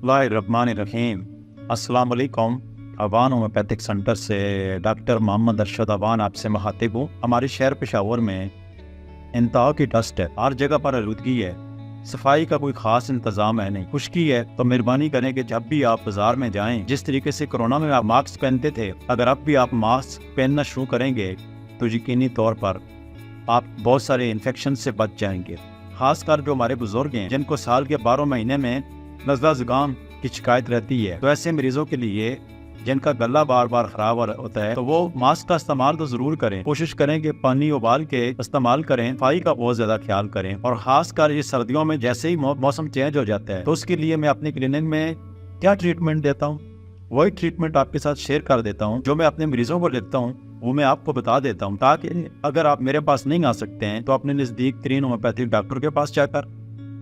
बिस्मिल्लाहिर्रहमानिर्रहीम। अस्सलाम वालेकुम। अवान होम्योपैथिक सेंटर से डॉक्टर मोहम्मद अरशद अवान आपसे मुखातिब हूँ। हमारे शहर पेशावर में इंतहा की डस्ट है, हर जगह पर आलूदगी है, सफाई का कोई ख़ास इंतज़ाम है नहीं, खुश्की है। तो मेहरबानी करें कि जब भी आप बाज़ार में जाएं, जिस तरीके से कोरोना में आप मास्क पहनते थे, अगर अब भी आप मास्क पहनना शुरू करेंगे तो यकीनी तौर पर आप बहुत सारे इन्फेक्शन से बच जाएंगे। ख़ासकर जो हमारे बुज़ुर्ग हैं जिनको साल के 12 महीने में नज़ला ज़ुकाम की शिकायत रहती है, तो ऐसे मरीज़ों के लिए जिनका गला बार बार ख़राब होता है, तो वो मास्क का इस्तेमाल तो ज़रूर करें। कोशिश करें कि पानी उबाल के इस्तेमाल करें, सफाई का बहुत ज़्यादा ख्याल करें। और ख़ासकर ये सर्दियों में जैसे ही मौसम चेंज हो जाता है, तो उसके लिए मैं अपनी क्लिनिक में क्या ट्रीटमेंट देता हूँ, वही ट्रीटमेंट आपके साथ शेयर कर देता हूँ। जो मैं अपने मरीज़ों को लिखता हूँ वो मैं आपको बता देता हूँ, ताकि अगर आप मेरे पास नहीं आ सकते हैं तो अपने नज़दीक तरीन होम्योपैथिक डॉक्टर के पास जाकर,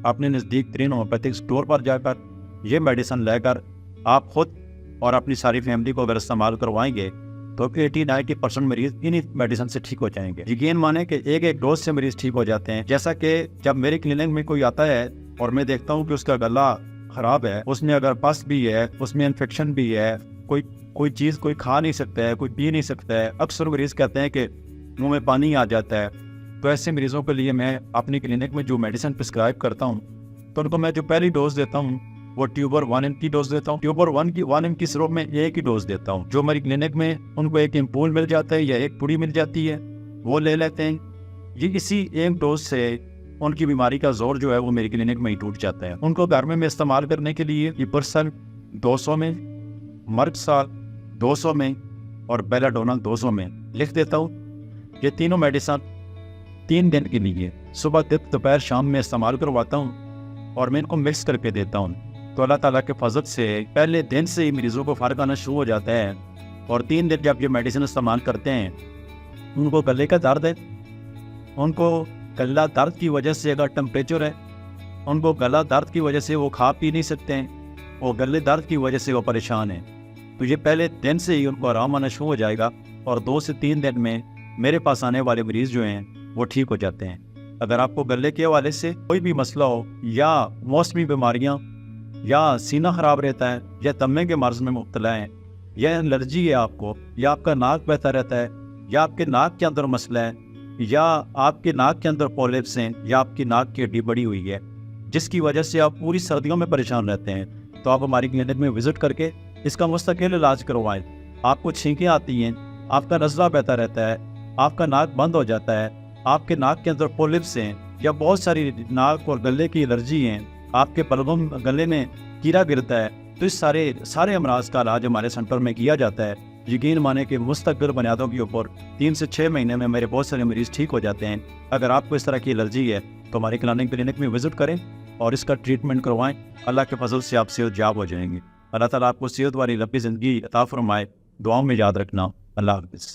अपने नज़दीक तरीन होम्योपैथिक स्टोर पर जाकर ये मेडिसिन लेकर आप खुद और अपनी सारी फैमिली को अगर इस्तेमाल करवाएंगे तो 80-90% मरीज इन्हीं मेडिसिन से ठीक हो जाएंगे। यकीन माने कि एक डोज से मरीज ठीक हो जाते हैं। जैसा कि जब मेरे क्लिनिक में कोई आता है और मैं देखता हूँ कि उसका गला ख़राब है, उसमें अगर पस भी है, उसमें इन्फेक्शन भी है, कोई चीज़ कोई खा नहीं सकता है, कोई पी नहीं सकता है, अक्सर मरीज़ कहते हैं कि मुँह में पानी आ जाता है, तो ऐसे मरीज़ों के लिए मैं अपनी क्लिनिक में जो मेडिसिन प्रिस्क्राइब करता हूँ, तो उनको मैं जो पहली डोज देता हूँ वो ट्यूबर 1M की डोज देता हूँ। ट्यूबर 1M की सिर्फ मैं एक ही डोज देता हूँ। जो हमारी क्लिनिक में उनको एक एम्पूल मिल जाता है या एक पुड़ी मिल जाती है, वो ले लेते हैं। ये इसी एक डोज से उनकी बीमारी का जोर जो है वो मेरी क्लिनिक में ही टूट जाता है। उनको घर में इस्तेमाल करने के लिए इपरसल 200 में, मर्कसाल 200 में और बेलाडोना 200 में लिख देता हूँ। ये तीनों मेडिसिन 3 दिन के लिए सुबह दोपहर शाम में इस्तेमाल करवाता हूँ और मैं इनको मिक्स करके देता हूँ। तो अल्लाह ताला के फजल से पहले दिन से ही मरीज़ों को फ़र्क आना शुरू हो जाता है। और 3 दिन जब ये मेडिसिन इस्तेमाल करते हैं, उनको गले का दर्द है, उनको गला दर्द की वजह से अगर टेम्परेचर है, उनको गला दर्द की वजह से वो खा पी नहीं सकते हैं, और गले दर्द की वजह से वो परेशान हैं, तो ये पहले दिन से ही उनको आराम आना शुरू हो जाएगा। और 2 से 3 दिन में मेरे पास आने वाले मरीज़ जो हैं वो ठीक हो जाते हैं। अगर आपको गले के हवाले से कोई भी मसला हो, या मौसमी बीमारियाँ, या सीना ख़राब रहता है, या दमे के मर्ज़ में मुब्तला है, या एलर्जी है आपको, या आपका नाक बहता रहता है, या आपके नाक के अंदर मसला है, या आपके नाक के अंदर पॉलिप्स हैं, या आपकी नाक की हड्डी बड़ी हुई है, जिसकी वजह से आप पूरी सर्दियों में परेशान रहते हैं, तो आप हमारी क्लिनिक में विज़िट करके इसका मुस्तकिल इलाज करवाएं। आपको छींकें आती हैं, आपका नज़ला बहता रहता है, आपका नाक बंद हो जाता है, आपके नाक के अंदर पॉलिप्स हैं, या बहुत सारी नाक और गले की एलर्जी हैं, आपके बलगम गले में कीड़ा गिरता है, तो इस सारे अमराज का इलाज हमारे सेंटर में किया जाता है। यकीन माने कि मुस्तकिल बुनियादों के ऊपर 3 से 6 महीने में मेरे बहुत सारे मरीज़ ठीक हो जाते हैं। अगर आपको इस तरह की एलर्जी है तो हमारी क्लिनिक में विज़िट करें और इसका ट्रीटमेंट करवाएं। अल्लाह के फजल से आप सेहतयाब हो जाएंगे। अल्लाह ताला आपको सेहत वाली लंबी ज़िंदगी अता फरमाए। दुआओं में याद रखना। अल्लाह हाफ़िज़।